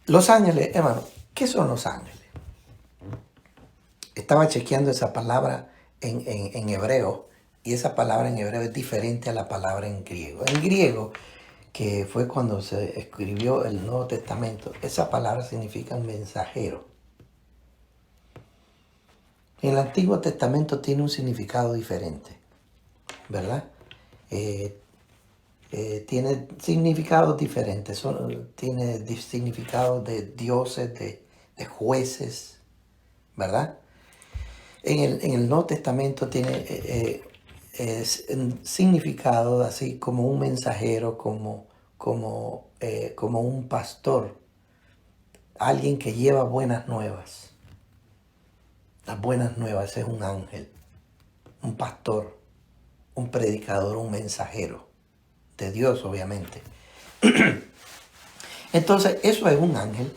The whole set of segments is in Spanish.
Los ángeles, hermano, ¿qué son los ángeles? Estaba chequeando esa palabra en hebreo, y esa palabra en hebreo es diferente a la palabra en griego. En griego, que fue cuando se escribió el Nuevo Testamento, esa palabra significa mensajero. En el Antiguo Testamento tiene un significado diferente, ¿verdad? Eh, tiene significados diferentes, tiene significados de dioses, de jueces, ¿verdad? En el Nuevo Testamento tiene significado así como un mensajero, como un pastor, alguien que lleva buenas nuevas. Las buenas nuevas es un ángel, un pastor, un predicador, un mensajero de Dios, obviamente. Entonces, eso es un ángel.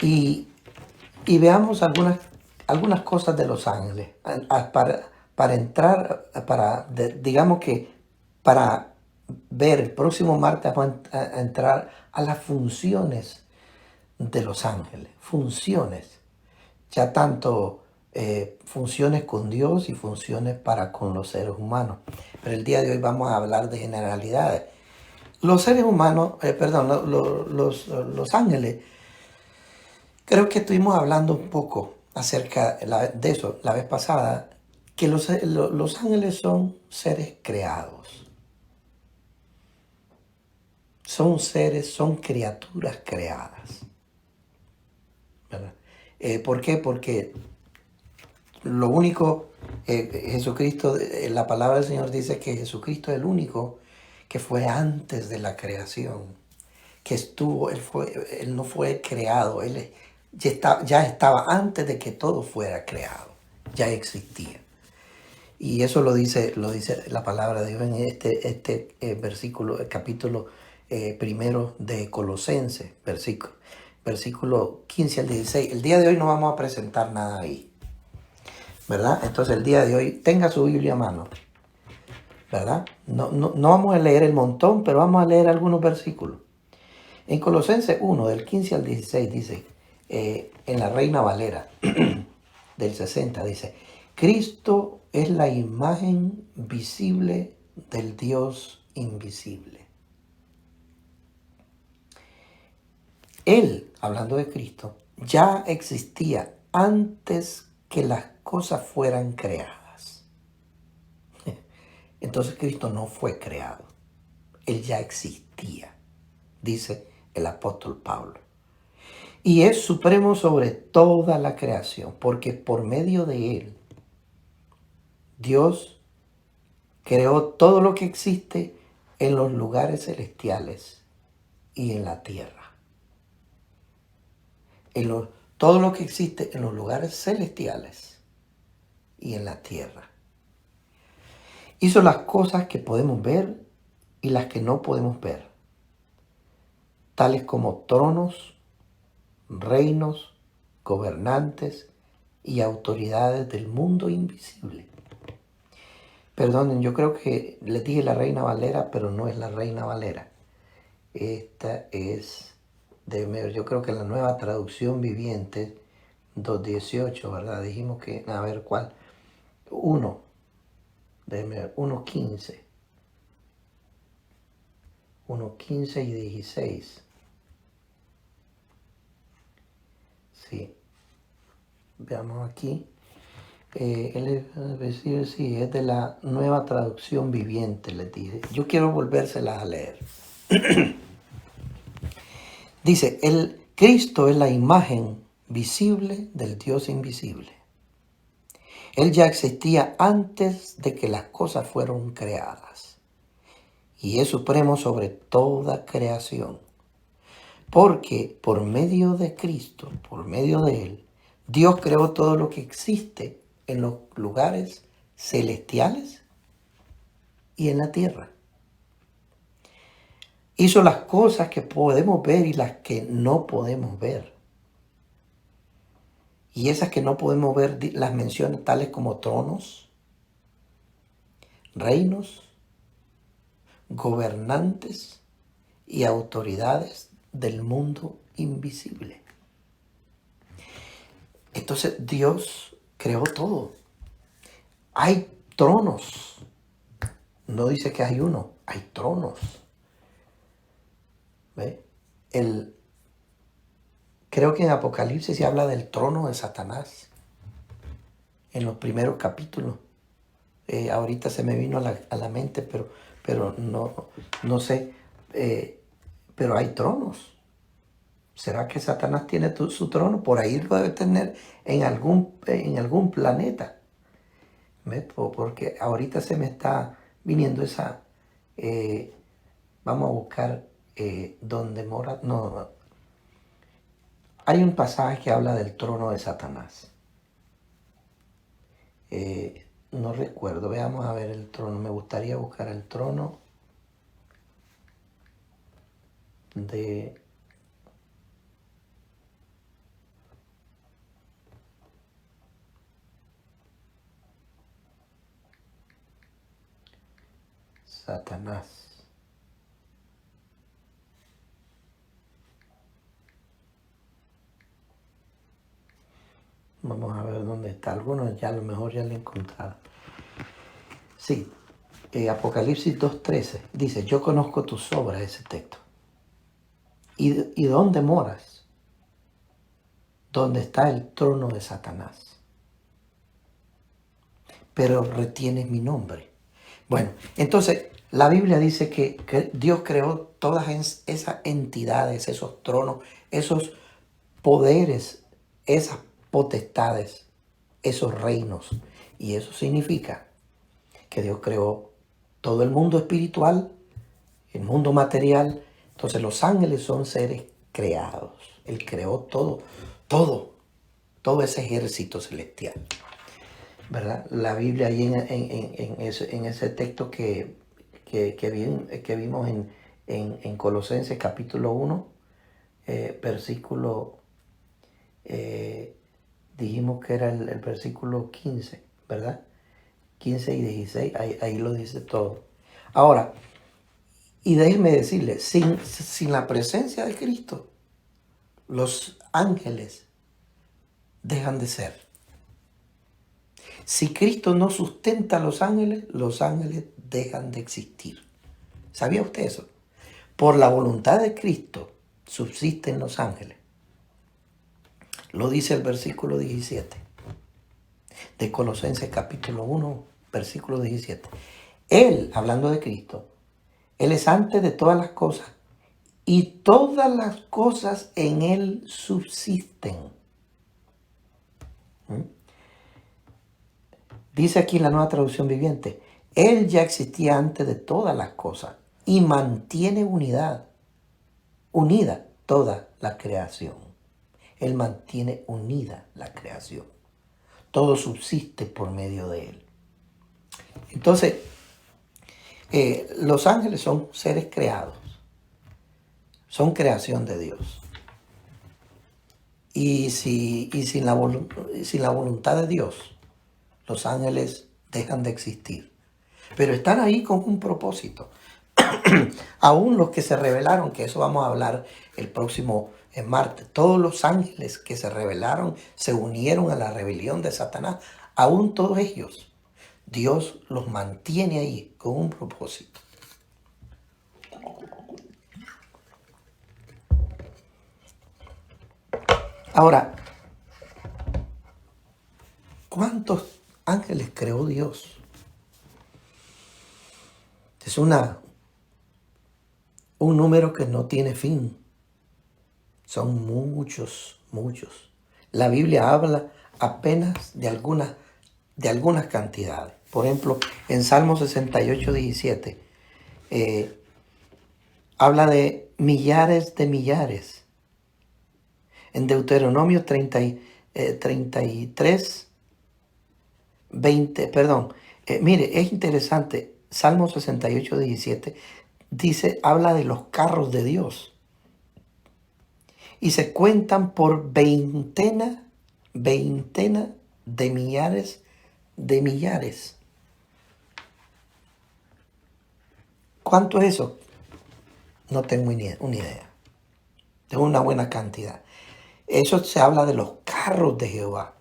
Y, y veamos algunas cosas de los ángeles. Para entrar, digamos que para ver el próximo martes vamos a entrar a las funciones de los ángeles. Funciones. Ya tanto funciones con Dios y funciones para con los seres humanos. Pero el día de hoy vamos a hablar de generalidades. Los seres humanos, los ángeles, creo que estuvimos hablando un poco acerca de eso la vez pasada, que los ángeles son seres creados. Son criaturas creadas. ¿Verdad? ¿Por qué? Porque lo único, Jesucristo, la palabra del Señor dice que Jesucristo es el único que fue antes de la creación, que estuvo, él no fue creado, él ya estaba antes de que todo fuera creado, ya existía. Y eso lo dice la palabra de Dios en este versículo, el capítulo primero de Colosenses, versículo 15 al 16. El día de hoy no vamos a presentar nada ahí, ¿verdad? Entonces el día de hoy tenga su Biblia a mano, ¿verdad? No vamos a leer el montón, pero vamos a leer algunos versículos. En Colosenses 1, del 15 al 16, dice, en la Reina Valera del 60, dice, Cristo es la imagen visible del Dios invisible. Él, hablando de Cristo, ya existía antes que las cosas fueran creadas. Entonces Cristo no fue creado. Él ya existía, dice el apóstol Pablo. Y es supremo sobre toda la creación, porque por medio de Él, Dios creó todo lo que existe en los lugares celestiales y en la tierra. Todo lo que existe en los lugares celestiales y en la tierra. Hizo las cosas que podemos ver y las que no podemos ver, tales como tronos, reinos, gobernantes y autoridades del mundo invisible. Perdonen, yo creo que les dije la Reina Valera, pero no es la Reina Valera. Esta es, yo creo que la Nueva Traducción Viviente 2.18, ¿verdad? Dijimos que, a ver cuál. 1.15. 1.15 y 16. Sí. Veamos aquí. Sí, es de la Nueva Traducción Viviente, les dije. Yo quiero volvérselas a leer. Dice, el Cristo es la imagen visible del Dios invisible. Él ya existía antes de que las cosas fueron creadas. Y es supremo sobre toda creación. Porque por medio de Cristo, por medio de Él, Dios creó todo lo que existe en los lugares celestiales y en la tierra. Hizo las cosas que podemos ver y las que no podemos ver. Y esas que no podemos ver las menciona tales como tronos, reinos, gobernantes y autoridades del mundo invisible. Entonces Dios creó todo. Hay tronos. No dice que hay uno, hay tronos. ¿Ve? Creo que en Apocalipsis se habla del trono de Satanás. En los primeros capítulos. Ahorita se me vino a la mente, pero no sé. Pero hay tronos. ¿Será que Satanás tiene su trono? Por ahí lo debe tener en algún planeta. ¿Ves? Porque ahorita se me está viniendo esa... vamos a buscar donde mora... No, hay un pasaje que habla del trono de Satanás. No recuerdo, veamos a ver el trono. Me gustaría buscar el trono de... Satanás. Vamos a ver dónde está. Algunos ya a lo mejor ya lo he encontrado. Sí, Apocalipsis 2:13 dice, yo conozco tus obras, ese texto. ¿Y dónde moras? Donde está el trono de Satanás. Pero retienes mi nombre. Bueno, entonces la Biblia dice que Dios creó todas esas entidades, esos tronos, esos poderes, esas potestades, esos reinos. Y eso significa que Dios creó todo el mundo espiritual, el mundo material. Entonces los ángeles son seres creados. Él creó todo ese ejército celestial. ¿Verdad? La Biblia ahí en ese texto que vimos en Colosenses capítulo 1, versículo, dijimos que era el versículo 15, ¿verdad? 15 y 16, ahí lo dice todo. Ahora, y déjenme decirles, sin la presencia de Cristo, los ángeles dejan de ser. Si Cristo no sustenta a los ángeles dejan de existir. ¿Sabía usted eso? Por la voluntad de Cristo subsisten los ángeles. Lo dice el versículo 17 de Colosenses capítulo 1, versículo 17. Él, hablando de Cristo, Él es antes de todas las cosas y todas las cosas en Él subsisten. Dice aquí en la Nueva Traducción Viviente, Él ya existía antes de todas las cosas y mantiene unida toda la creación. Él mantiene unida la creación. Todo subsiste por medio de Él. Entonces, los ángeles son seres creados. Son creación de Dios. Y sin la voluntad de Dios, los ángeles dejan de existir. Pero están ahí con un propósito. Aún los que se rebelaron, que eso vamos a hablar el próximo martes, todos los ángeles que se rebelaron, se unieron a la rebelión de Satanás, aún todos ellos, Dios los mantiene ahí con un propósito. Ahora, ¿cuántos ángeles creó Dios? Es un número que no tiene fin. Son muchos. La Biblia habla apenas de algunas cantidades. Por ejemplo, en Salmo 68, 17, habla de millares de millares. En Deuteronomio 33, 20, perdón. Mire, es interesante. Salmo 68, 17 dice, habla de los carros de Dios. Y se cuentan por veintena de millares de millares. ¿Cuánto es eso? No tengo una idea. de una buena cantidad. Eso se habla de los carros de Jehová,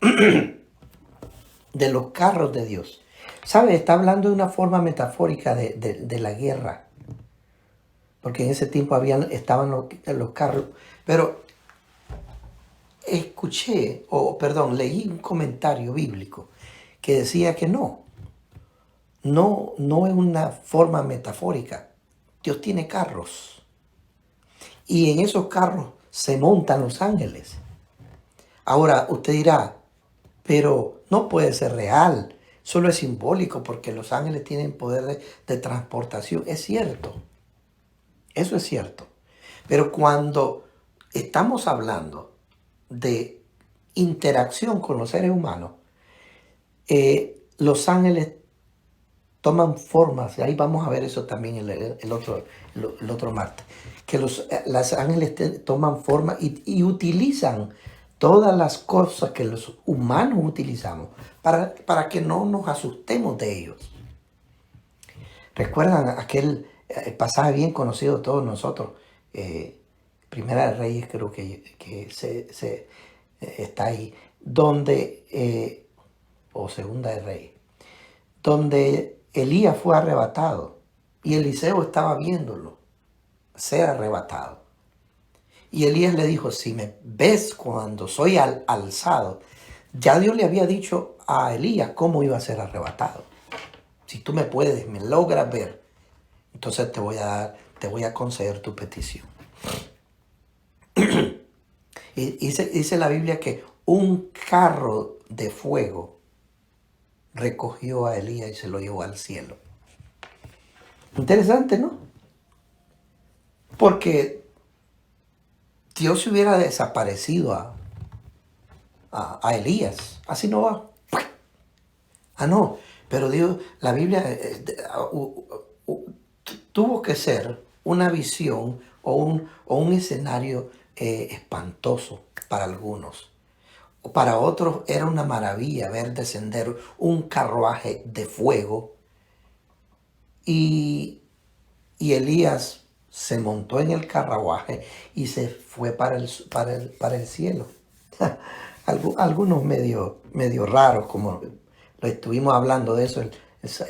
de los carros de Dios. ¿Sabe? Está hablando de una forma metafórica de la guerra, porque en ese tiempo estaban los carros, pero leí un comentario bíblico que decía que no es una forma metafórica. Dios tiene carros y en esos carros se montan los ángeles. Ahora usted dirá, pero no puede ser real, solo es simbólico porque los ángeles tienen poder de transportación. Es cierto, eso es cierto. Pero cuando estamos hablando de interacción con los seres humanos, los ángeles toman formas, y ahí vamos a ver eso también el otro martes, que los ángeles toman forma y utilizan todas las cosas que los humanos utilizamos para que no nos asustemos de ellos. ¿Recuerdan aquel pasaje bien conocido de todos nosotros? Primera de Reyes creo que está ahí, donde, o Segunda de Reyes, donde Elías fue arrebatado y Eliseo estaba viéndolo ser arrebatado. Y Elías le dijo, si me ves cuando soy alzado, ya Dios le había dicho a Elías cómo iba a ser arrebatado. Si tú me logras ver, entonces te voy a conceder tu petición. Y dice la Biblia que un carro de fuego recogió a Elías y se lo llevó al cielo. Interesante, ¿no? Porque Dios se hubiera desaparecido a Elías. Así no va. No. Pero Dios, la Biblia tuvo que ser una visión o un escenario espantoso para algunos. Para otros era una maravilla ver descender un carruaje de fuego y Elías se montó en el carruaje y se fue para el cielo. Algunos medio raros, como lo estuvimos hablando de eso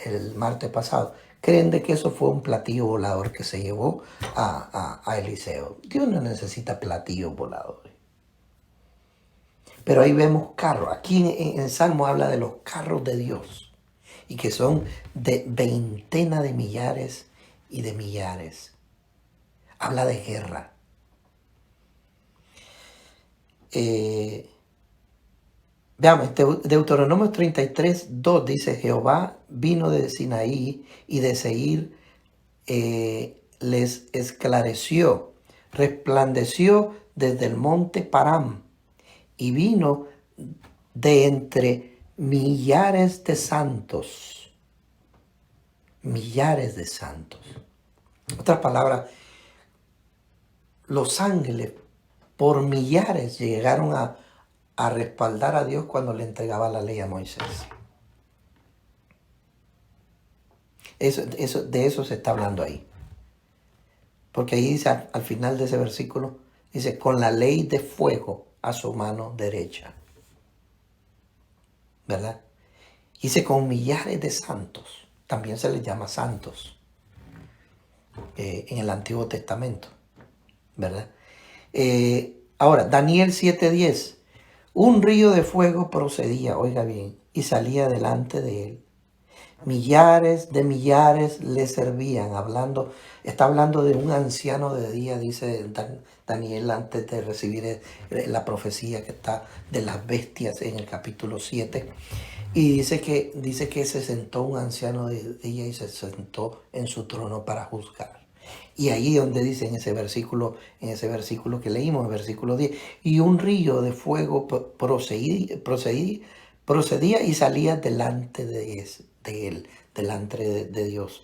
el martes pasado, creen de que eso fue un platillo volador que se llevó a Eliseo. Dios no necesita platillos voladores. Pero ahí vemos carros. Aquí en Salmo habla de los carros de Dios y que son de veintena de millares y de millares. Habla de guerra. Veamos, Deuteronomio 33:2 dice, Jehová vino de Sinaí y de Seir les esclareció, resplandeció desde el monte Param y vino de entre millares de santos. Millares de santos. Otras palabras, los ángeles por millares llegaron a respaldar a Dios cuando le entregaba la ley a Moisés. De eso se está hablando ahí. Porque ahí dice, al final de ese versículo, dice, con la ley de fuego a su mano derecha. ¿Verdad? Dice, con millares de santos. También se les llama santos en el Antiguo Testamento. ¿Verdad? Ahora, Daniel 7:10. Un río de fuego procedía, oiga bien, y salía delante de él. Millares de millares le servían, está hablando de un anciano de día, dice Daniel antes de recibir la profecía que está de las bestias en el capítulo 7. Y dice que se sentó un anciano de día y se sentó en su trono para juzgar. Y ahí donde dice en ese versículo que leímos, el versículo 10, y un río de fuego procedía y salía delante de él, delante de Dios.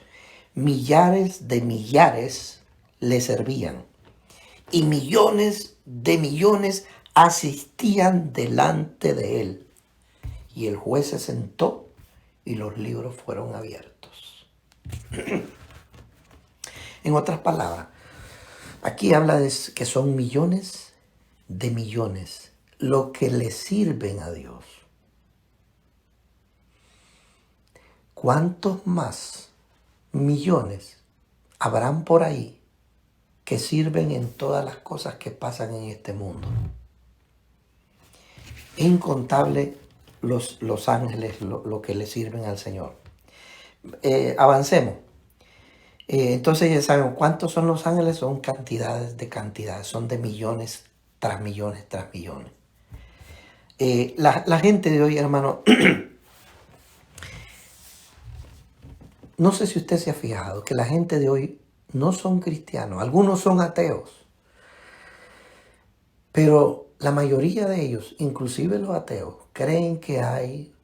Millares de millares le servían y millones de millones asistían delante de él. Y el juez se sentó y los libros fueron abiertos. En otras palabras, Aquí habla de que son millones de millones lo que le sirven a Dios. ¿Cuántos más millones habrán por ahí que sirven en todas las cosas que pasan en este mundo? Es incontable los ángeles, lo que le sirven al Señor. Avancemos. Entonces ya sabemos cuántos son los ángeles, son cantidades de cantidades, son de millones tras millones tras millones. La gente de hoy, hermano, no sé si usted se ha fijado que la gente de hoy no son cristianos, algunos son ateos, pero la mayoría de ellos, inclusive los ateos, creen que hay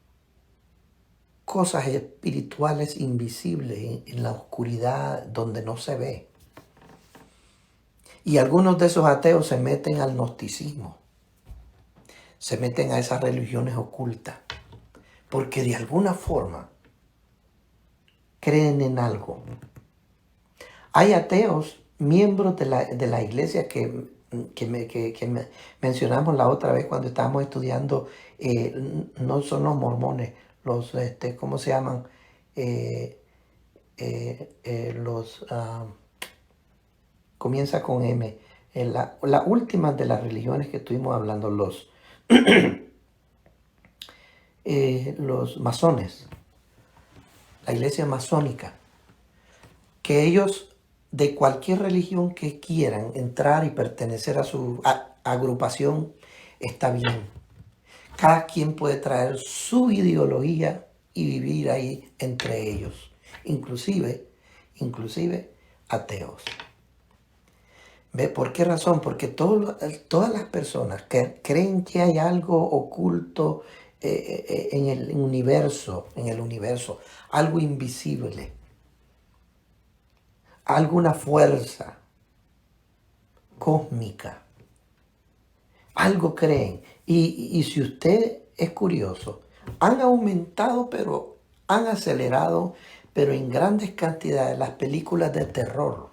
cosas espirituales invisibles en la oscuridad donde no se ve. Y algunos de esos ateos se meten al gnosticismo, se meten a esas religiones ocultas, porque de alguna forma creen en algo. Hay ateos, miembros de la iglesia que mencionamos la otra vez cuando estábamos estudiando, no son los mormones, los, ¿cómo se llaman? Comienza con M. La última de las religiones que estuvimos hablando, los masones, la iglesia masónica, que ellos de cualquier religión que quieran entrar y pertenecer a su agrupación está bien. Cada quien puede traer su ideología y vivir ahí entre ellos, inclusive ateos. ¿Ve? ¿Por qué razón? Porque todas las personas que creen que hay algo oculto en el universo, algo invisible, alguna fuerza cósmica, algo creen. Y si usted es curioso, han aumentado, pero han acelerado, pero en grandes cantidades, las películas de terror,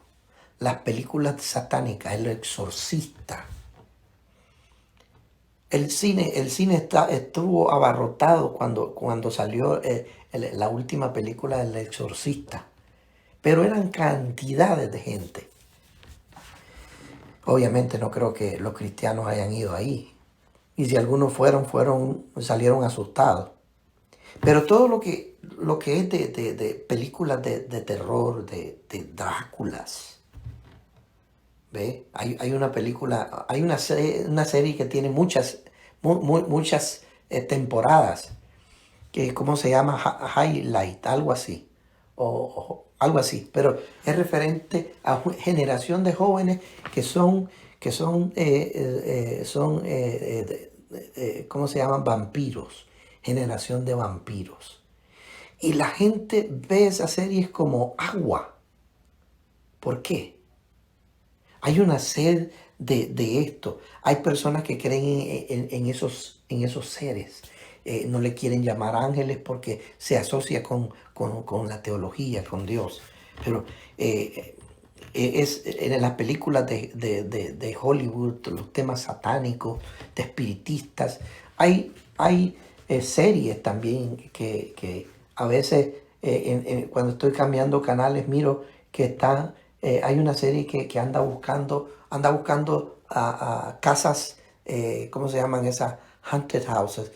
las películas satánicas, El Exorcista. El cine estuvo abarrotado cuando salió la última película del Exorcista, pero eran cantidades de gente. Obviamente no creo que los cristianos hayan ido ahí. Y si algunos salieron asustados. Pero todo lo que es de películas de terror, de Dráculas, ¿ve? Hay una película, hay una serie que tiene muchas temporadas, que ¿cómo se llama? Highlight, algo así. O algo así, pero es referente a una generación de jóvenes que son ¿cómo se llaman? Vampiros, generación de vampiros. Y la gente ve esas series como agua. ¿Por qué? Hay una sed de esto. Hay personas que creen en esos seres. No le quieren llamar ángeles porque se asocia con la teología, con Dios. Pero es en las películas de Hollywood, los temas satánicos, de espiritistas. Hay series también que a veces cuando estoy cambiando canales miro que hay una serie que anda buscando a casas, ¿cómo se llaman esas? Haunted houses,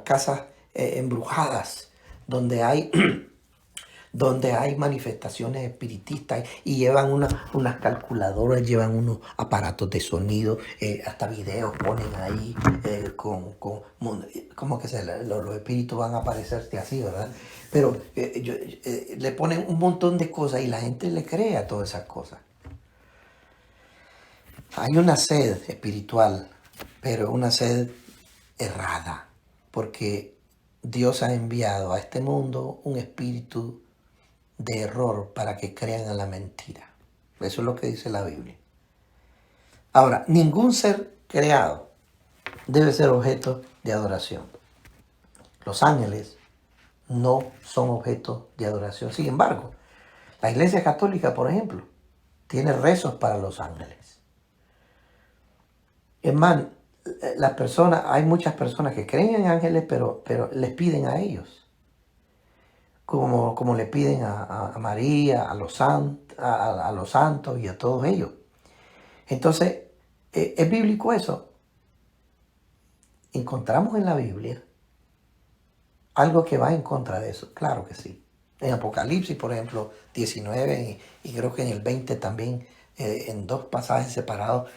casas embrujadas, donde hay donde hay manifestaciones espiritistas y llevan unas calculadoras, llevan unos aparatos de sonido, hasta videos ponen ahí como que los espíritus van a aparecerse así, ¿verdad? Pero le ponen un montón de cosas y la gente le cree a todas esas cosas. Hay una sed espiritual, pero una sed errada, porque Dios ha enviado a este mundo un espíritu de error para que crean en la mentira. Eso es lo que dice la Biblia. Ahora, ningún ser creado debe ser objeto de adoración. Los ángeles no son objeto de adoración. Sin embargo, la Iglesia Católica, por ejemplo, tiene rezos para los ángeles. Es más, hay muchas personas que creen en ángeles, pero les piden a ellos, como le piden a María, a los santos y a todos ellos. Entonces, ¿es bíblico eso? ¿Encontramos en la Biblia algo que va en contra de eso? Claro que sí. En Apocalipsis, por ejemplo, 19 y creo que en el 20 también, en dos pasajes separados,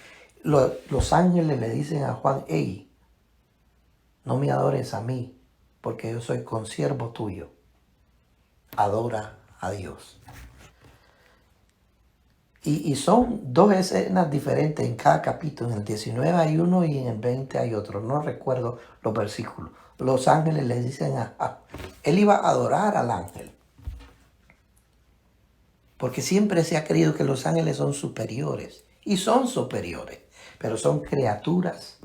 los ángeles le dicen a Juan, hey, no me adores a mí, porque yo soy consiervo tuyo. Adora a Dios. Y son dos escenas diferentes en cada capítulo. En el 19 hay uno y en el 20 hay otro. No recuerdo los versículos. Los ángeles le dicen él iba a adorar al ángel. Porque siempre se ha creído que los ángeles son superiores. Y son superiores. Pero son criaturas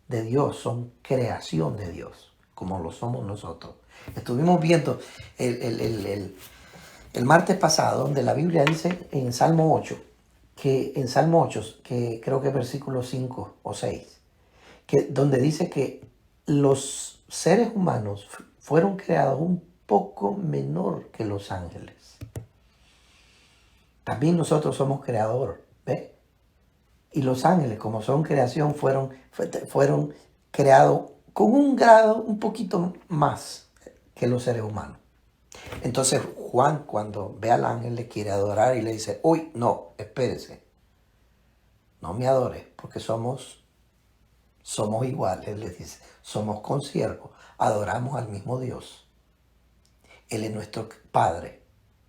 de Dios. Son creación de Dios. Como lo somos nosotros. Estuvimos viendo el martes pasado, donde la Biblia dice en Salmo 8, que creo que es versículo 5 o 6, donde dice que los seres humanos fueron creados un poco menor que los ángeles. También nosotros somos creador, ¿ves? Y los ángeles, como son creación, fueron creados con un grado un poquito más que los seres humanos. Entonces Juan, cuando ve al ángel, le quiere adorar y le dice, uy, no, espérese, no me adores, porque somos iguales, él le dice, somos consiervos, adoramos al mismo Dios. Él es nuestro Padre,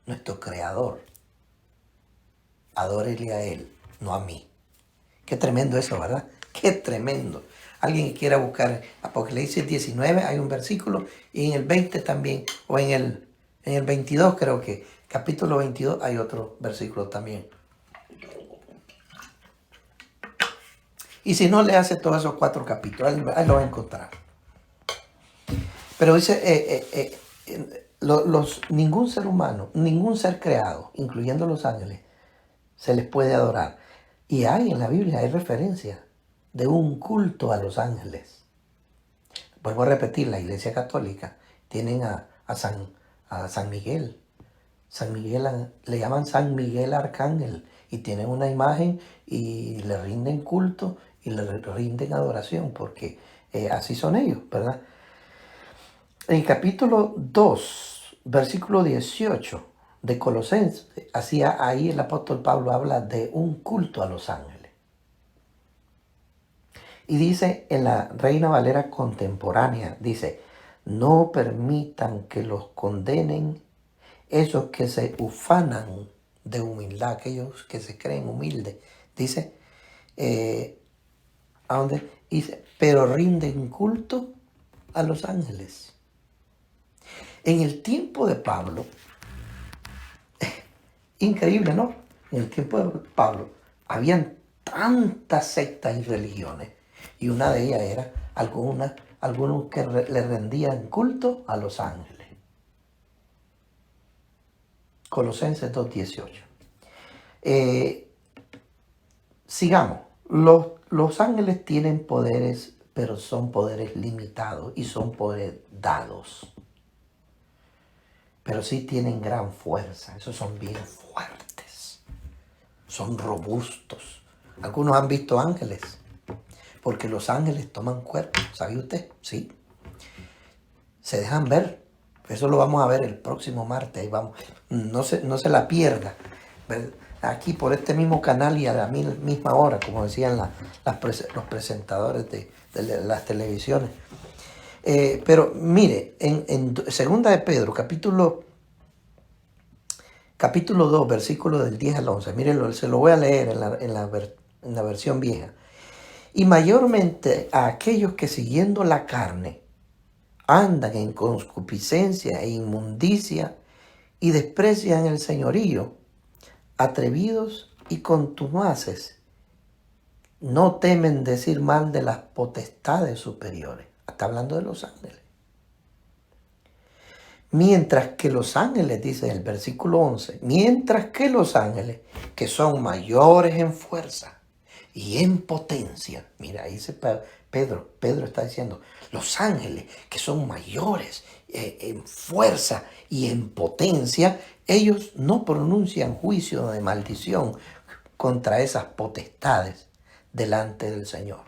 nuestro Creador. Adórele a Él, no a mí. Qué tremendo eso, ¿verdad? Qué tremendo. Alguien que quiera buscar Apocalipsis 19, hay un versículo, y en el 20 también, o en el 22 creo que, capítulo 22, hay otro versículo también. Y si no, le hace todos esos 4 capítulos, ahí lo va a encontrar. Pero dice, ningún ser humano, ningún ser creado, incluyendo los ángeles, se les puede adorar. Y en la Biblia hay referencia de un culto a los ángeles. Vuelvo a repetir, la Iglesia Católica tienen a San Miguel. San Miguel, le llaman San Miguel Arcángel, y tienen una imagen y le rinden culto y le rinden adoración, porque así son ellos, ¿verdad? En el capítulo 2, versículo 18 de Colosenses, ahí el apóstol Pablo habla de un culto a los ángeles. Y dice en la Reina Valera contemporánea, dice, no permitan que los condenen esos que se ufanan de humildad, aquellos que se creen humildes. Dice, ¿a dónde? Dice, pero rinden culto a los ángeles. En el tiempo de Pablo, increíble, ¿no? En el tiempo de Pablo, habían tantas sectas y religiones, y una de ellas era algunos que le rendían culto a los ángeles. Colosenses 2:18. Sigamos. Los ángeles tienen poderes, pero son poderes limitados y son poderes dados. Pero sí tienen gran fuerza. Esos son bien fuertes. Son robustos. Algunos han visto ángeles, porque los ángeles toman cuerpo. ¿Sabía usted? Sí. Se dejan ver. Eso lo vamos a ver el próximo martes. Ahí vamos. No se la pierda. Aquí por este mismo canal y a la misma hora, como decían los presentadores de las televisiones. Pero mire, en segunda de Pedro, capítulo 2, versículo del 10 al 11. Mire, se lo voy a leer en la versión vieja. Y mayormente a aquellos que siguiendo la carne andan en concupiscencia e inmundicia y desprecian el señorío, atrevidos y contumaces, no temen decir mal de las potestades superiores. Está hablando de los ángeles. Mientras que los ángeles, dice el versículo 11, mientras que los ángeles, que son mayores en fuerza y en potencia, mira, ahí dice Pedro está diciendo, los ángeles que son mayores en fuerza y en potencia, ellos no pronuncian juicio de maldición contra esas potestades delante del Señor.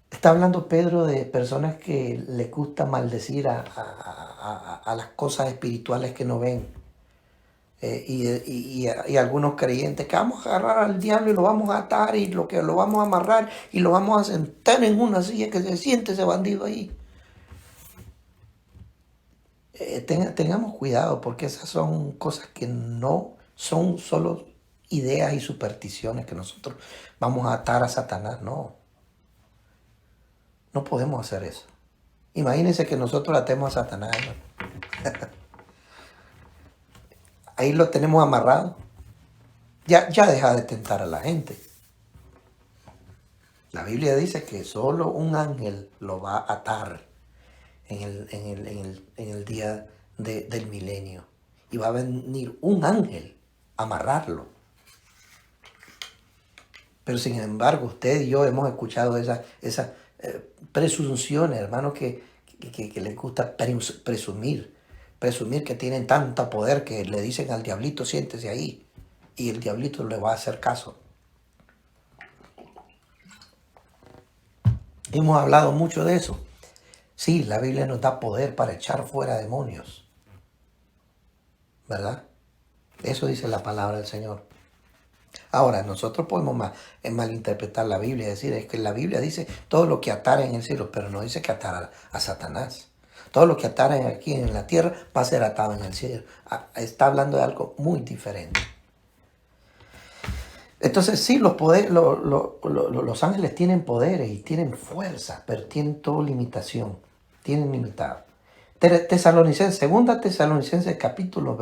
Está hablando Pedro de personas que les gusta maldecir a las cosas espirituales que no ven. Y algunos creyentes que vamos a agarrar al diablo y lo vamos a atar y lo vamos a amarrar y lo vamos a sentar en una silla que se siente ese bandido ahí. Tengamos cuidado porque esas son cosas que no son solo ideas y supersticiones que nosotros vamos a atar a Satanás. No, no podemos hacer eso. Imagínense que nosotros atemos a Satanás, ¿no? Ahí lo tenemos amarrado. Ya deja de tentar a la gente. La Biblia dice que solo un ángel lo va a atar en el día del milenio. Y va a venir un ángel a amarrarlo. Pero sin embargo, usted y yo hemos escuchado esas presunciones, hermanos, que les gusta presumir. Presumir que tienen tanto poder que le dicen al diablito, siéntese ahí. Y el diablito le va a hacer caso. Hemos hablado mucho de eso. Sí, la Biblia nos da poder para echar fuera demonios. ¿Verdad? Eso dice la palabra del Señor. Ahora, nosotros podemos malinterpretar la Biblia y decir, es que la Biblia dice todo lo que atara en el cielo, pero no dice que atara a Satanás. Todo lo que atara aquí en la tierra va a ser atado en el cielo. Está hablando de algo muy diferente. Entonces sí, los ángeles tienen poderes y tienen fuerza, pero tienen toda limitación. Tienen limitado. Segunda Tesalonicenses capítulo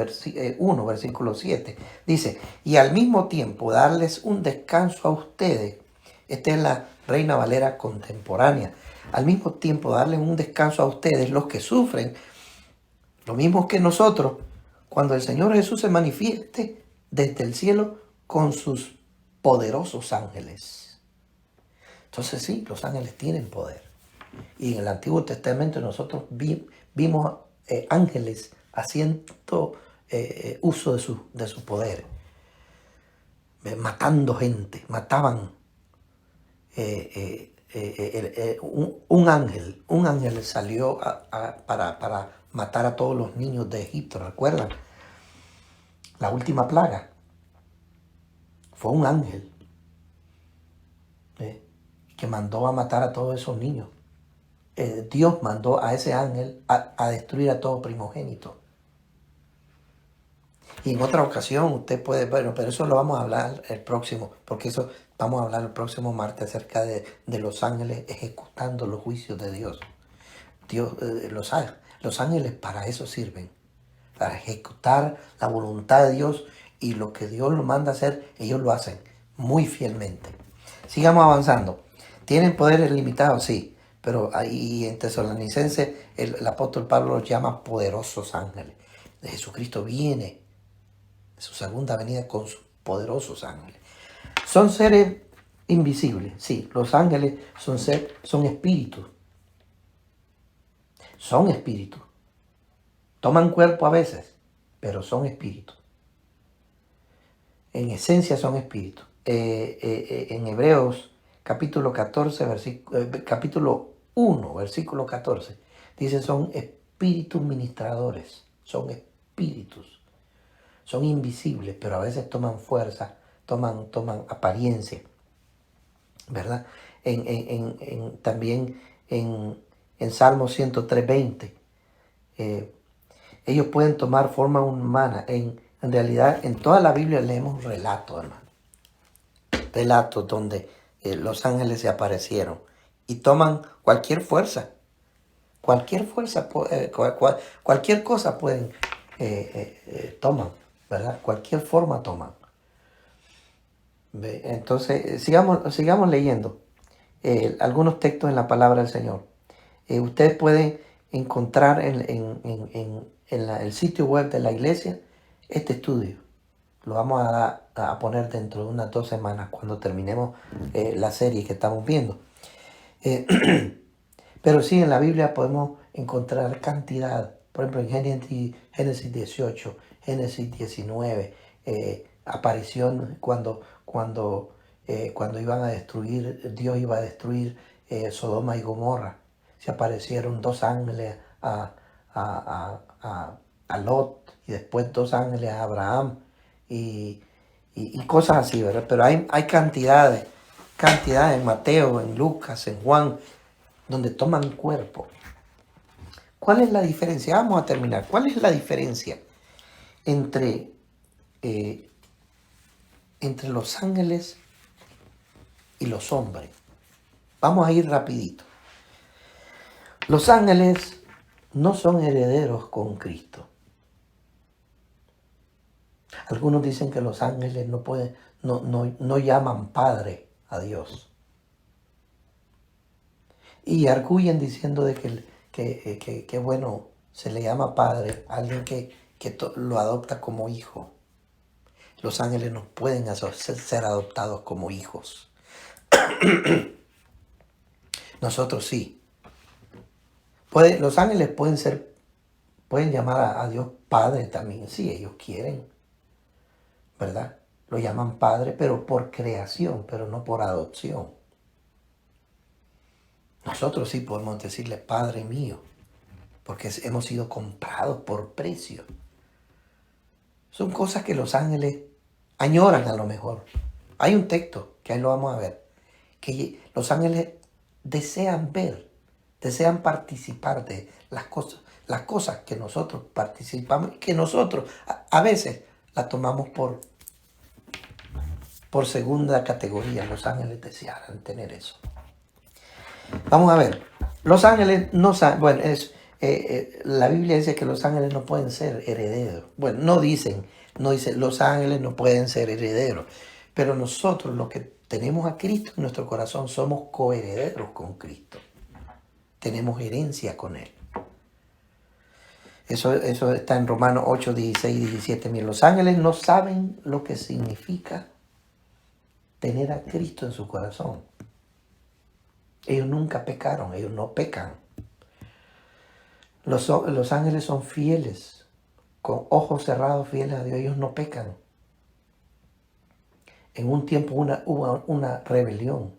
1, versículo 7, dice, y al mismo tiempo darles un descanso a ustedes. Esta es la Reina Valera contemporánea. Al mismo tiempo darles un descanso a ustedes, los que sufren, lo mismo que nosotros, cuando el Señor Jesús se manifieste desde el cielo con sus poderosos ángeles. Entonces sí, los ángeles tienen poder. Y en el Antiguo Testamento nosotros vimos ángeles haciendo uso de su poder, matando gente, mataban un ángel salió para matar a todos los niños de Egipto, ¿recuerdan? La última plaga fue un ángel que mandó a matar a todos esos niños. Dios mandó a ese ángel a destruir a todo primogénito. Y en otra ocasión usted puede, bueno, pero eso lo vamos a hablar el próximo, porque eso vamos a hablar el próximo martes acerca de los ángeles ejecutando los juicios de Dios. Los ángeles para eso sirven, para ejecutar la voluntad de Dios, y lo que Dios los manda a hacer, ellos lo hacen muy fielmente. Sigamos avanzando. ¿Tienen poderes limitados? Sí. Pero ahí en Tesalonicenses el apóstol Pablo los llama poderosos ángeles. Jesucristo viene de su segunda venida con sus poderosos ángeles. Son seres invisibles, sí. Los ángeles son espíritus. Son espíritus. Toman cuerpo a veces, pero son espíritus. En esencia son espíritus. En Hebreos capítulo 14, capítulo 1, versículo 14, dice son espíritus ministradores, son espíritus, son invisibles, pero a veces toman fuerza, toman apariencia, ¿verdad? También en Salmo 103:20, ellos pueden tomar forma humana. En realidad, en toda la Biblia leemos relatos, hermano. Relatos donde los ángeles se aparecieron y toman cualquier fuerza. Cualquier fuerza, cualquier cosa pueden, toman, ¿verdad? Cualquier forma toman. Entonces, sigamos leyendo algunos textos en la palabra del Señor. Ustedes pueden encontrar en el sitio web de la iglesia este estudio. Lo vamos a poner dentro de unas 2 semanas cuando terminemos la serie que estamos viendo. Pero sí, en la Biblia podemos encontrar cantidad. Por ejemplo, en Génesis 18, Génesis 19, aparición cuando iban a destruir, Dios iba a destruir Sodoma y Gomorra. Se aparecieron 2 ángeles a Lot y después 2 ángeles a Abraham y cosas así, ¿verdad? Pero hay cantidades en Mateo, en Lucas, en Juan, donde toman cuerpo. ¿Cuál es la diferencia? Vamos a terminar. ¿Cuál es la diferencia entre, eh, entre los ángeles y los hombres? Vamos a ir rapidito. Los ángeles no son herederos con Cristo. Algunos dicen que los ángeles no llaman Padre a Dios. Y arguyen diciendo de que bueno, se le llama Padre a alguien que lo adopta como hijo. Los ángeles no pueden ser adoptados como hijos. Nosotros sí. Los ángeles pueden llamar a Dios Padre también, si ellos quieren, ¿verdad? Lo llaman Padre, pero por creación, pero no por adopción. Nosotros sí podemos decirle Padre mío, porque hemos sido comprados por precio. Son cosas que los ángeles añoran a lo mejor. Hay un texto, que ahí lo vamos a ver, que los ángeles desean ver, desean participar de las cosas que nosotros participamos y que nosotros a veces las tomamos por segunda categoría. Los ángeles desearan tener eso. Vamos a ver. Los ángeles no saben, bueno, la Biblia dice que los ángeles no pueden ser herederos. Bueno, no dice, los ángeles no pueden ser herederos. Pero nosotros, los que tenemos a Cristo en nuestro corazón, somos coherederos con Cristo. Tenemos herencia con Él. Eso está en Romanos 8, 16 y 17. Miren, los ángeles no saben lo que significa tener a Cristo en su corazón. Ellos nunca pecaron, ellos no pecan. Los ángeles son fieles, con ojos cerrados, fieles a Dios, ellos no pecan. En un tiempo hubo una rebelión.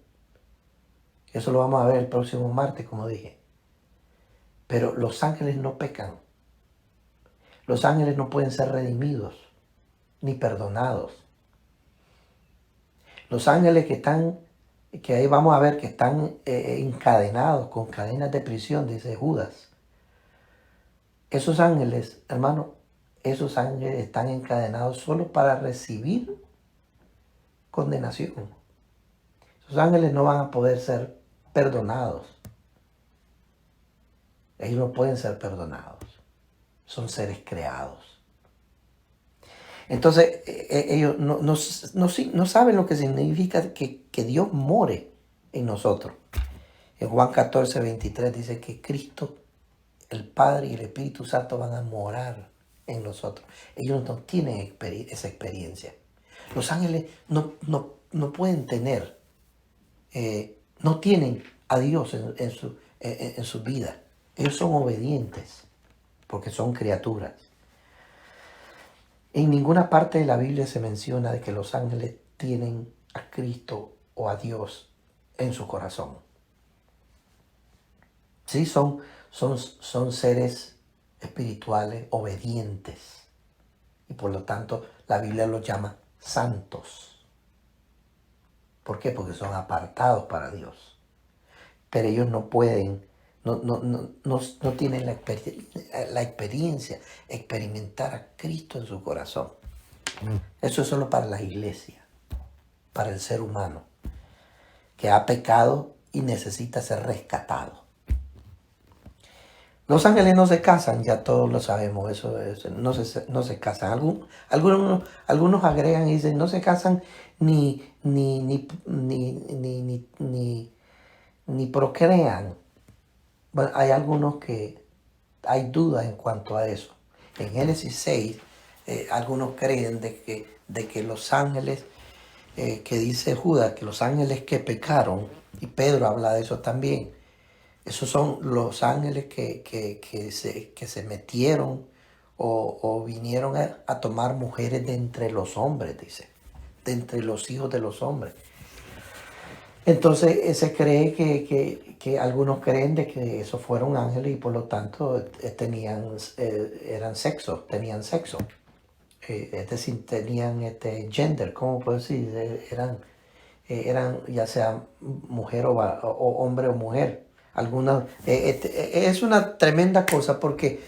Eso lo vamos a ver el próximo martes, como dije. Pero los ángeles no pecan. Los ángeles no pueden ser redimidos, ni perdonados. Los ángeles que ahí vamos a ver que están encadenados con cadenas de prisión, dice Judas. Esos ángeles, hermano, esos ángeles están encadenados solo para recibir condenación. Esos ángeles no van a poder ser perdonados. Ellos no pueden ser perdonados. Son seres creados. Entonces, ellos no saben lo que significa que Dios more en nosotros. En Juan 14, 23 dice que Cristo, el Padre y el Espíritu Santo van a morar en nosotros. Ellos no tienen esa experiencia. Los ángeles no pueden tener, no tienen a Dios en su vida. Ellos son obedientes porque son criaturas. En ninguna parte de la Biblia se menciona de que los ángeles tienen a Cristo o a Dios en su corazón. Sí, son seres espirituales obedientes y por lo tanto la Biblia los llama santos. ¿Por qué? Porque son apartados para Dios. Pero ellos no pueden, no tienen la experiencia, experimentar a Cristo en su corazón. Eso es solo para la iglesia, para el ser humano, que ha pecado y necesita ser rescatado. Los ángeles no se casan, ya todos lo sabemos, no se casan. Algunos agregan y dicen, no se casan ni procrean. Bueno, hay algunos que hay dudas en cuanto a eso. En Génesis 6, algunos creen de que los ángeles, que dice Judas, que los ángeles que pecaron, y Pedro habla de eso también, esos son los ángeles que se metieron o vinieron a tomar mujeres de entre los hombres, dice, de entre los hijos de los hombres. Entonces se cree que algunos creen de que esos fueron ángeles y por lo tanto tenían sexo. Es decir, tenían gender, ¿cómo puedo decir? Eran ya sea mujer o hombre o mujer. Es una tremenda cosa porque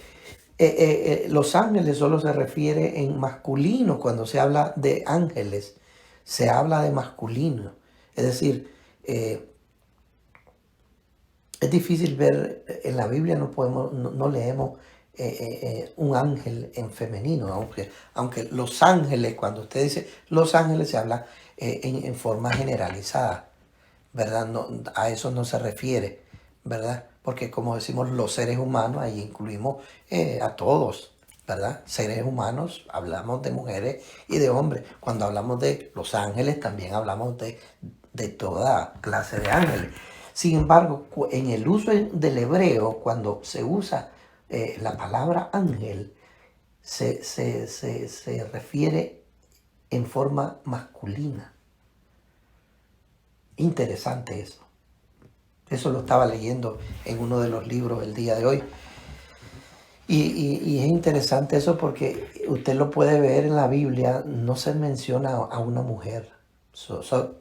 los ángeles solo se refiere en masculino. Cuando se habla de ángeles, se habla de masculino. Es decir, es difícil ver, en la Biblia no leemos un ángel en femenino, aunque los ángeles, cuando usted dice los ángeles, se habla en forma generalizada, ¿verdad? No, a eso no se refiere, ¿verdad? Porque como decimos los seres humanos, ahí incluimos a todos, ¿verdad? Seres humanos, hablamos de mujeres y de hombres. Cuando hablamos de los ángeles, también hablamos de toda clase de ángeles. Sin embargo, en el uso del hebreo, cuando se usa la palabra ángel, se refiere en forma masculina. Interesante eso. Eso lo estaba leyendo en uno de los libros el día de hoy. Y es interesante eso porque usted lo puede ver en la Biblia, no se menciona a una mujer. Solo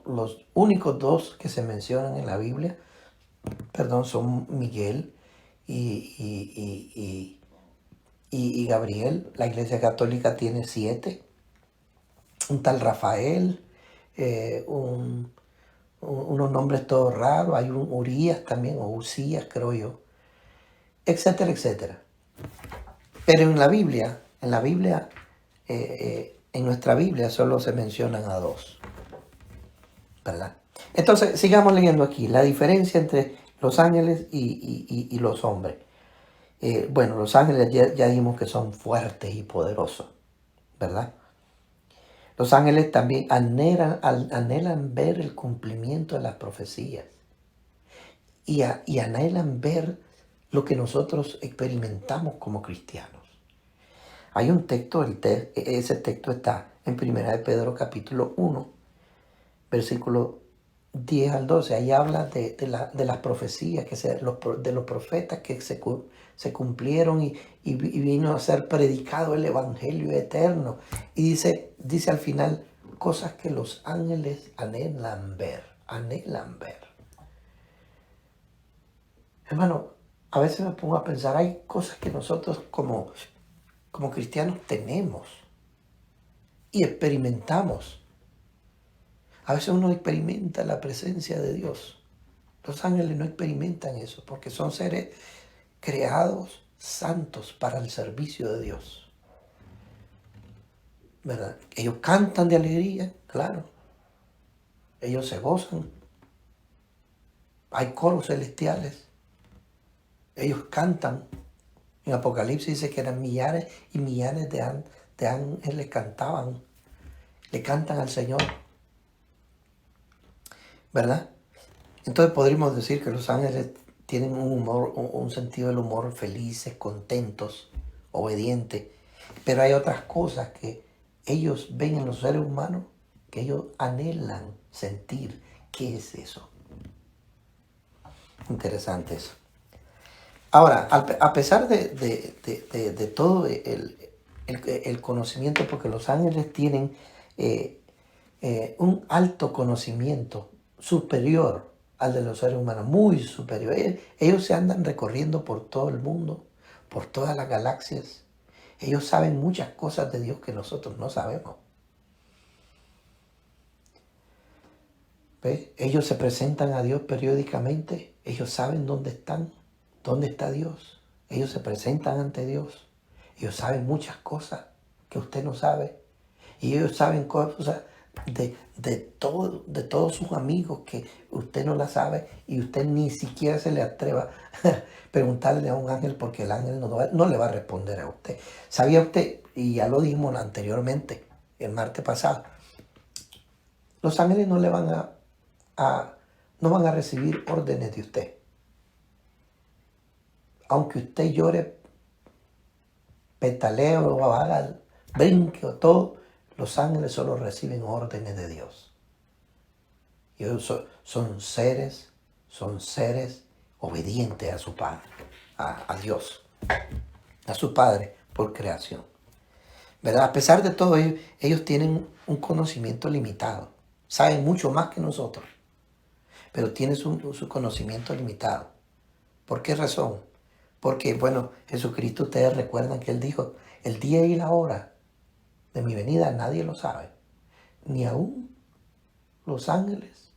los únicos dos que se mencionan en la Biblia, son Miguel y Gabriel. La Iglesia Católica tiene 7. Un tal Rafael, unos nombres todos raros. Hay un Urias también, o Usías creo yo, etcétera, etcétera. Pero en nuestra Biblia solo se mencionan a 2, ¿verdad? Entonces, sigamos leyendo aquí la diferencia entre los ángeles y los hombres. Bueno, los ángeles ya dijimos que son fuertes y poderosos, ¿verdad? Los ángeles también anhelan ver el cumplimiento de las profecías y anhelan ver lo que nosotros experimentamos como cristianos. Hay un texto, ese texto está en 1 de Pedro capítulo 1, versículo 10 al 12. Ahí habla de las profecías, de los profetas que se cumplieron y vino a ser predicado el evangelio eterno. Y dice al final, cosas que los ángeles anhelan ver. Hermano, a veces me pongo a pensar, hay cosas que nosotros como cristianos tenemos y experimentamos. A veces uno experimenta la presencia de Dios. Los ángeles no experimentan eso porque son seres creados santos para el servicio de Dios, ¿verdad? Ellos cantan de alegría, claro. Ellos se gozan. Hay coros celestiales. Ellos cantan. En Apocalipsis dice que eran millares y millares de ángeles cantaban. Le cantan al Señor, ¿verdad? Entonces podríamos decir que los ángeles tienen un sentido del humor felices, contentos, obedientes. Pero hay otras cosas que ellos ven en los seres humanos que ellos anhelan sentir. ¿Qué es eso? Interesante eso. Ahora, a pesar de todo el conocimiento, porque los ángeles tienen un alto conocimiento superior al de los seres humanos, muy superior. Ellos se andan recorriendo por todo el mundo, por todas las galaxias. Ellos saben muchas cosas de Dios que nosotros no sabemos. ¿Ves? Ellos se presentan a Dios periódicamente. Ellos saben dónde están, dónde está Dios. Ellos se presentan ante Dios. Ellos saben muchas cosas que usted no sabe. Y ellos saben cosas de todos sus amigos que usted no la sabe y usted ni siquiera se le atreva a preguntarle a un ángel porque el ángel no le va a responder a usted. ¿Sabía usted? Y ya lo dijimos anteriormente, el martes pasado, los ángeles no le van no van a recibir órdenes de usted. Aunque usted llore, petalee o haga brinque o todo, los ángeles solo reciben órdenes de Dios. Y ellos son seres obedientes a su Padre, a Dios, a su Padre por creación. ¿Verdad? A pesar de todo, ellos tienen un conocimiento limitado. Saben mucho más que nosotros, pero tienen su conocimiento limitado. ¿Por qué razón? Porque, bueno, Jesucristo, ustedes recuerdan que Él dijo, el día y la hora de mi venida nadie lo sabe, ni aún los ángeles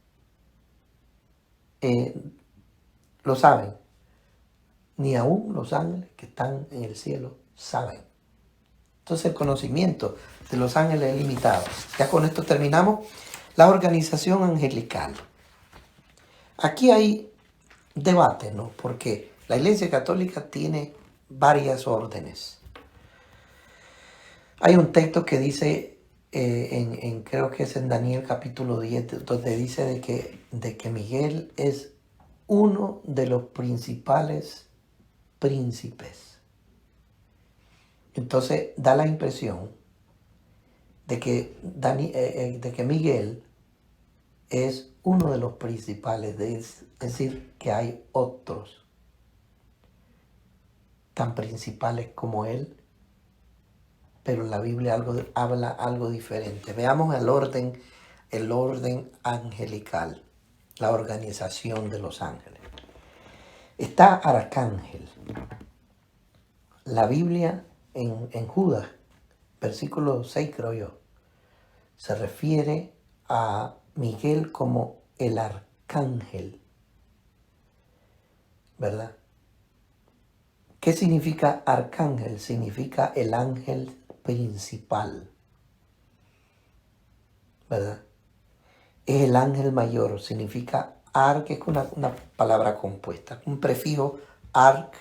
lo saben, ni aún los ángeles que están en el cielo saben. Entonces el conocimiento de los ángeles es limitado. Ya con esto terminamos. La organización angelical. Aquí hay debate, ¿no? Porque la Iglesia Católica tiene varias órdenes. Hay un texto que dice, creo que es en Daniel capítulo 10, donde dice de que Miguel es uno de los principales príncipes. Entonces da la impresión de que Miguel es uno de los principales, es decir, que hay otros tan principales como él, pero la Biblia habla algo diferente. Veamos el orden angelical, la organización de los ángeles. Está arcángel. La Biblia en Judas, versículo 6 creo yo, se refiere a Miguel como el arcángel, ¿verdad? ¿Qué significa arcángel? Significa el ángel principal, ¿verdad? Es el ángel mayor, significa arc, es una palabra compuesta. Un prefijo arc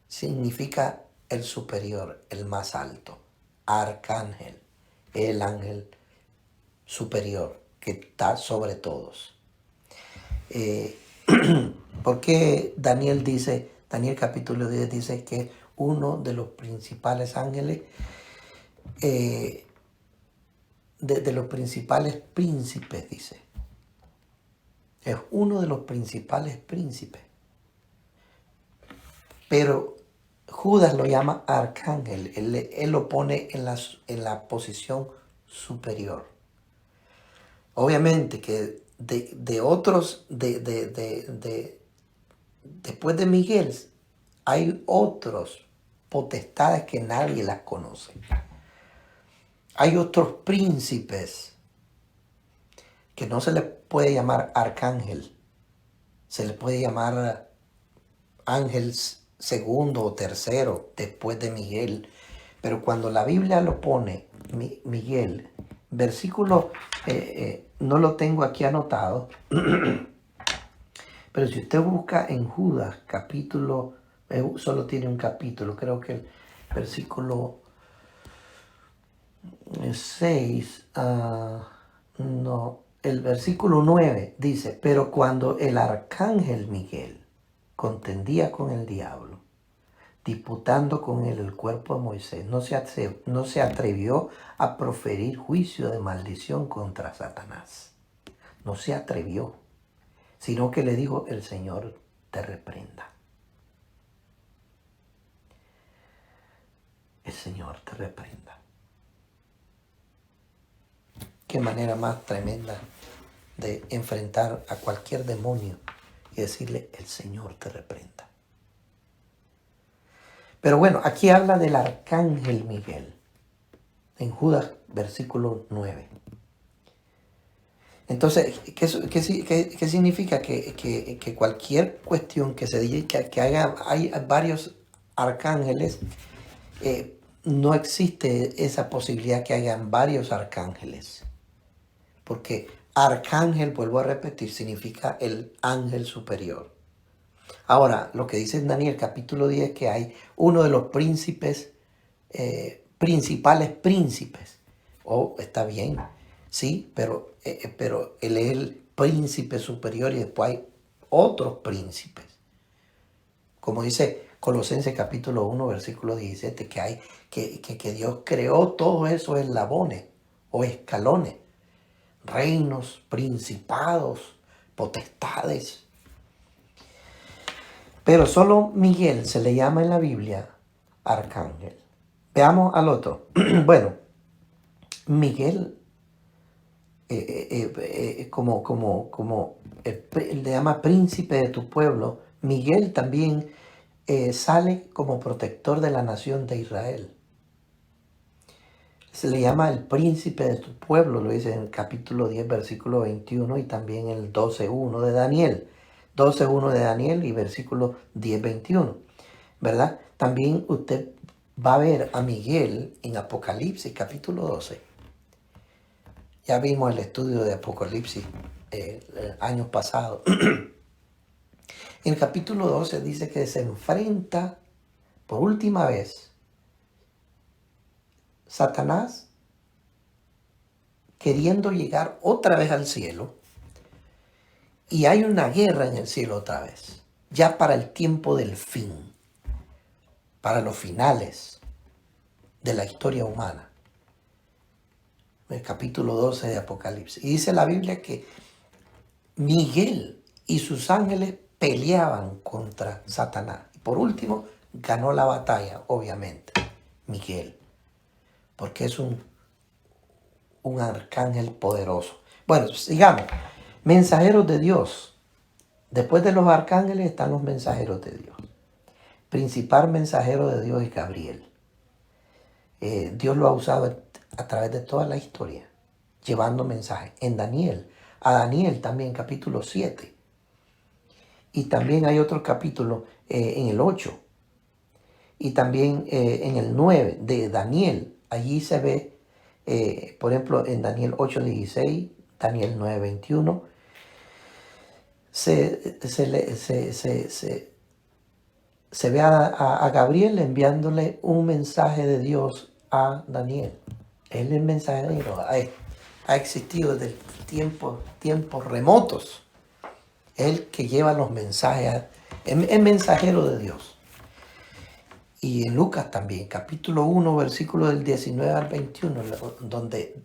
significa el superior, el más alto. Arcángel, el ángel superior que está sobre todos. ¿Por qué Daniel capítulo 10 dice que uno de los principales ángeles, de los principales príncipes, dice? Es uno de los principales príncipes. Pero Judas lo llama arcángel. Él lo pone en la posición superior. Obviamente que después de Miguel hay otros potestades que nadie las conoce. Hay otros príncipes que no se les puede llamar arcángel. Se les puede llamar ángel segundo o tercero después de Miguel. Pero cuando la Biblia lo pone, Miguel, versículo, no lo tengo aquí anotado, pero si usted busca en Judas, capítulo, solo tiene un capítulo, creo que el versículo 6, el versículo 9 dice, pero cuando el arcángel Miguel contendía con el diablo, disputando con él el cuerpo de Moisés, no se atrevió a proferir juicio de maldición contra Satanás. No se atrevió, sino que le dijo, el Señor te reprenda. El Señor te reprenda. Qué manera más tremenda de enfrentar a cualquier demonio y decirle, el Señor te reprenda. Pero bueno, aquí habla del arcángel Miguel, en Judas, versículo 9. Entonces, ¿qué significa? Que cualquier cuestión que se diga que hay varios arcángeles, no existe esa posibilidad que hayan varios arcángeles. porque arcángel, vuelvo a repetir, significa el ángel superior. Ahora, lo que dice en Daniel capítulo 10, que hay uno de los príncipes, principales príncipes. Oh, está bien, sí, pero él es el príncipe superior y después hay otros príncipes. Como dice Colosenses capítulo 1, versículo 17, que Dios creó todos esos eslabones o escalones, reinos, principados, potestades. Pero solo Miguel se le llama en la Biblia arcángel. Veamos al otro. Bueno, Miguel, como le llama príncipe de tu pueblo, Miguel también sale como protector de la nación de Israel. Se le llama el príncipe de tu pueblo, lo dice en el capítulo 10, versículo 21 y también el 12.1 de Daniel. 12.1 de Daniel y versículo 10.21, ¿verdad? También usted va a ver a Miguel en Apocalipsis capítulo 12. Ya vimos el estudio de Apocalipsis años pasados. En el capítulo 12 dice que se enfrenta por última vez Satanás queriendo llegar otra vez al cielo, y hay una guerra en el cielo otra vez, ya para el tiempo del fin, para los finales de la historia humana. El capítulo 12 de Apocalipsis. Y dice la Biblia que Miguel y sus ángeles peleaban contra Satanás. Y por último, ganó la batalla, obviamente, Miguel, porque es un arcángel poderoso. Bueno, sigamos. Mensajeros de Dios. Después de los arcángeles están los mensajeros de Dios. Principal mensajero de Dios es Gabriel. Dios lo ha usado a través de toda la historia, llevando mensajes. En Daniel, a Daniel también, capítulo 7. Y también hay otro capítulo en el 8. Y también en el 9 de Daniel. Allí se ve, por ejemplo, en Daniel 8:16, Daniel 9:21, se ve a Gabriel enviándole un mensaje de Dios a Daniel. Él es el mensajero, ha existido desde tiempos remotos. Él que lleva los mensajes, es mensajero de Dios. Y en Lucas también, capítulo 1, versículo del 19 al 21, donde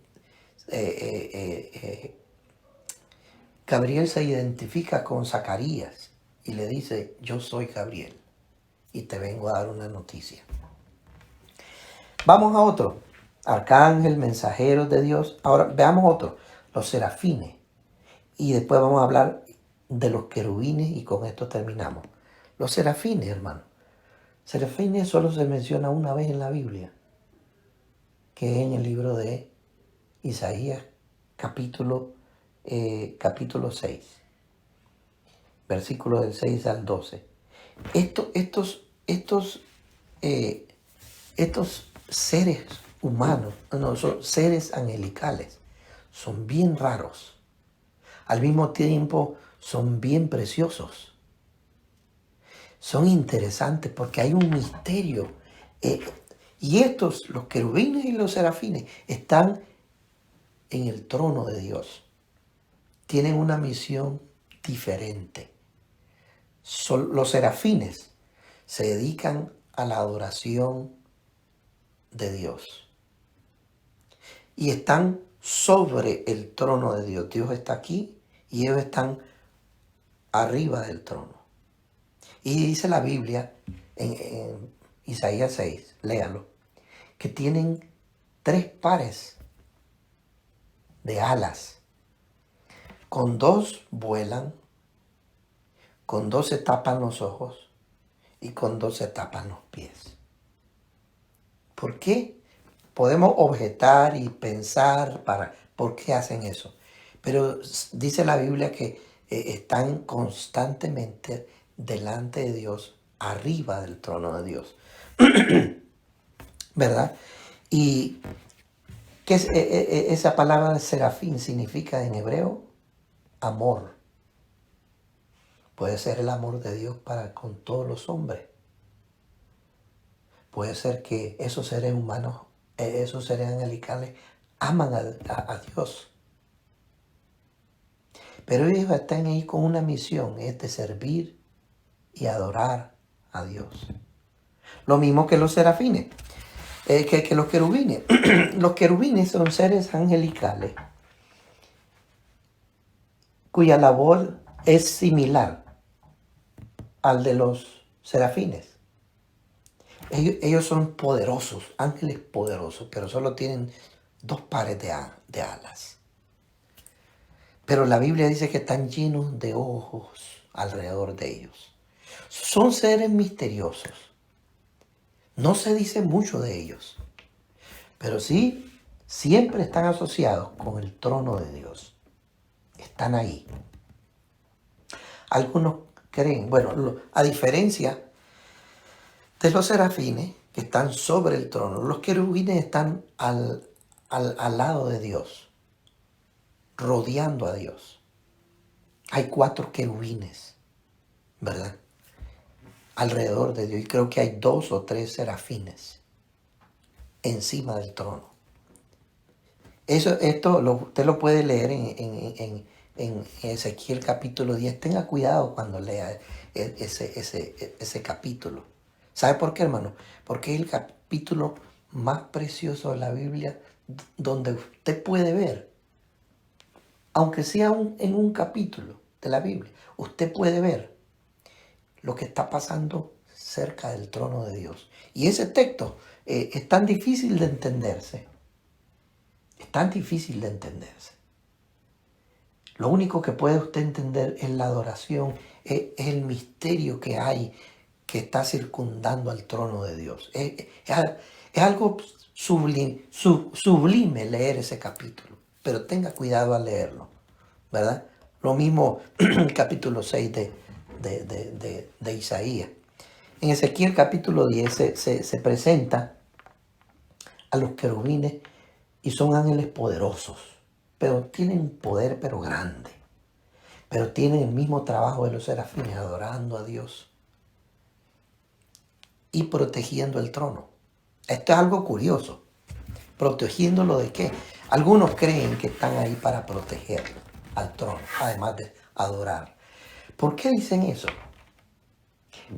Gabriel se identifica con Zacarías y le dice: yo soy Gabriel y te vengo a dar una noticia. Vamos a otro. Arcángel, mensajeros de Dios. Ahora veamos otro. Los serafines. Y después vamos a hablar de los querubines y con esto terminamos. Los serafines, hermano. Serafines solo se menciona una vez en la Biblia, que es en el libro de Isaías, capítulo 6, versículos del 6 al 12. Estos seres humanos, no, son seres angelicales, son bien raros. Al mismo tiempo son bien preciosos. Son interesantes porque hay un misterio. Y los querubines y los serafines, están en el trono de Dios. Tienen una misión diferente. Los serafines se dedican a la adoración de Dios. Y están sobre el trono de Dios. Dios está aquí y ellos están arriba del trono. Y dice la Biblia en Isaías 6, léalo, que tienen 3 pares de alas. Con 2 vuelan, con 2 se tapan los ojos y con 2 se tapan los pies. ¿Por qué? Podemos objetar y pensar por qué hacen eso. Pero dice la Biblia que están constantemente delante de Dios, arriba del trono de Dios. ¿Verdad? Y ¿Qué es, esa palabra serafín significa en hebreo? Amor. Puede ser el amor de Dios para con todos los hombres. Puede ser que esos seres humanos, esos seres angelicales, aman a Dios. Pero ellos están ahí con una misión, es de servir y adorar a Dios. Lo mismo que los serafines, que los querubines. Los querubines son seres angelicales cuya labor es similar al de los serafines. Ellos son poderosos, ángeles poderosos, pero solo tienen 2 pares de alas. Pero la Biblia dice que están llenos de ojos alrededor de ellos. Son seres misteriosos. No se dice mucho de ellos, pero sí siempre están asociados con el trono de Dios. Están ahí. Algunos creen, bueno, a diferencia de los serafines que están sobre el trono, los querubines están al lado de Dios, rodeando a Dios. Hay 4 querubines, ¿verdad? Alrededor de Dios. Y creo que hay 2 o 3 serafines encima del trono. Usted lo puede leer en Ezequiel capítulo 10. Tenga cuidado cuando lea ese capítulo. ¿Sabe por qué, hermano? Porque es el capítulo más precioso de la Biblia donde usted puede ver, aunque sea en un capítulo de la Biblia, usted puede ver lo que está pasando cerca del trono de Dios. Y ese texto es tan difícil de entenderse. Es tan difícil de entenderse. Lo único que puede usted entender es la adoración, es el misterio que hay, que está circundando al trono de Dios. Es algo sublime leer ese capítulo, pero tenga cuidado al leerlo, ¿verdad? Lo mismo el capítulo 6 de Isaías. En Ezequiel capítulo 10 se presenta a los querubines y son ángeles poderosos, pero tienen un poder pero grande. Pero tienen el mismo trabajo de los serafines, adorando a Dios y protegiendo el trono. Esto es algo curioso. ¿Protegiéndolo de qué? Algunos creen que están ahí para proteger al trono, además de adorar. ¿Por qué dicen eso?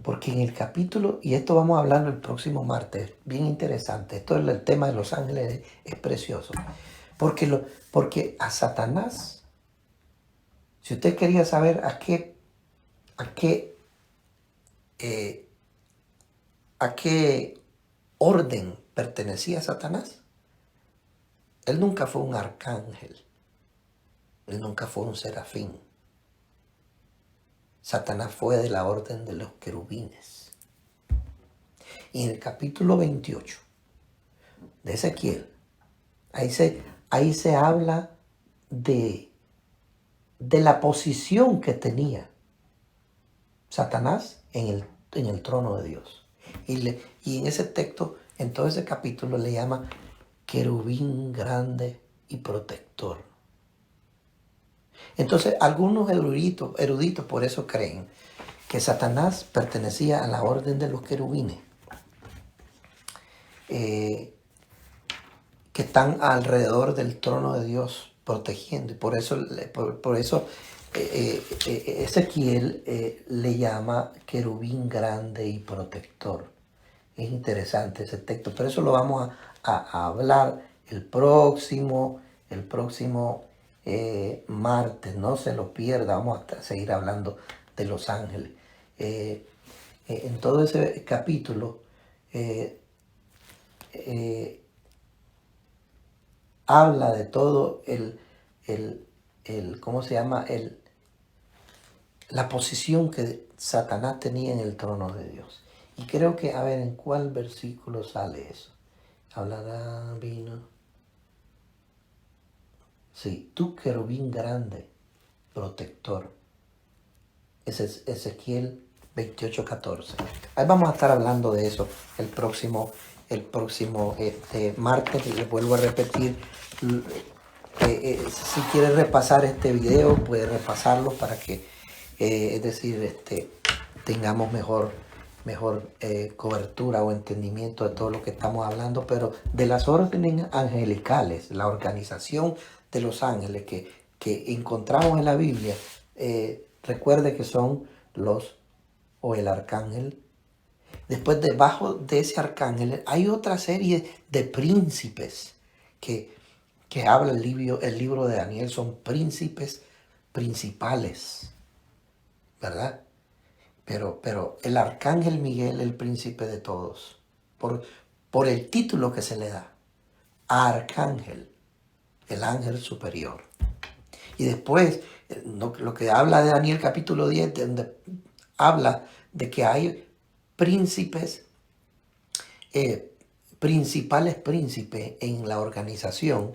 Porque en el capítulo, y esto vamos a hablarlo el próximo martes, bien interesante, esto es el tema de los ángeles, es precioso. Porque a Satanás, si usted quería saber a qué orden pertenecía Satanás, él nunca fue un arcángel, él nunca fue un serafín. Satanás fue de la orden de los querubines. Y en el capítulo 28 de Ezequiel, ahí se habla de la posición que tenía Satanás en el trono de Dios. Y en ese texto, en todo ese capítulo, le llama querubín grande y protector. Entonces, algunos eruditos por eso creen que Satanás pertenecía a la orden de los querubines, que están alrededor del trono de Dios protegiendo. Y por eso Ezequiel le llama querubín grande y protector. Es interesante ese texto, pero eso lo vamos a hablar el próximo martes. No se lo pierda, vamos a seguir hablando de los ángeles. En todo ese capítulo habla de todo ¿cómo se llama? La posición que Satanás tenía en el trono de Dios. Y creo que, a ver, ¿en cuál versículo sale eso? Hablará, vino. Sí, tú querubín grande, protector. Ese es Ezequiel 28:14. Ahí vamos a estar hablando de eso el próximo el próximo martes. Les vuelvo a repetir, si quieres repasar este video, puedes repasarlo para que, es decir, tengamos mejor cobertura o entendimiento de todo lo que estamos hablando, pero de las órdenes angelicales, la organización de los ángeles que encontramos en la Biblia, recuerde que son o el arcángel. Después, debajo de ese arcángel hay otra serie de príncipes que habla el libro de Daniel. Son príncipes principales, ¿verdad? Pero el arcángel Miguel, el príncipe de todos, por el título que se le da, arcángel, el ángel superior. Y después, lo que habla de Daniel capítulo 10, donde habla de que hay príncipes, principales príncipes en la organización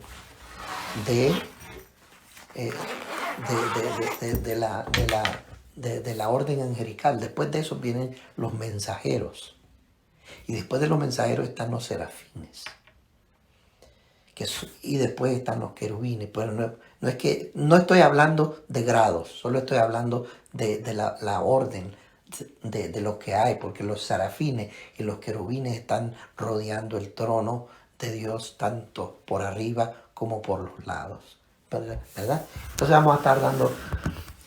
de la orden angelical. Después de eso vienen los mensajeros. Y después de los mensajeros están los serafines. Y después están los querubines. Pero no estoy hablando de grados, solo estoy hablando de la orden de lo que hay, porque los serafines y los querubines están rodeando el trono de Dios, tanto por arriba como por los lados, ¿verdad? Entonces vamos a estar dando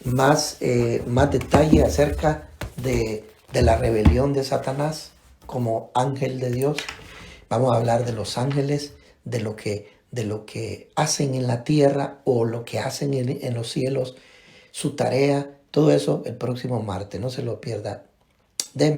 más detalles acerca de la rebelión de Satanás como ángel de Dios. Vamos a hablar de los ángeles, de lo que hacen en la tierra o lo que hacen en los cielos, su tarea, todo eso el próximo martes. No se lo pierda.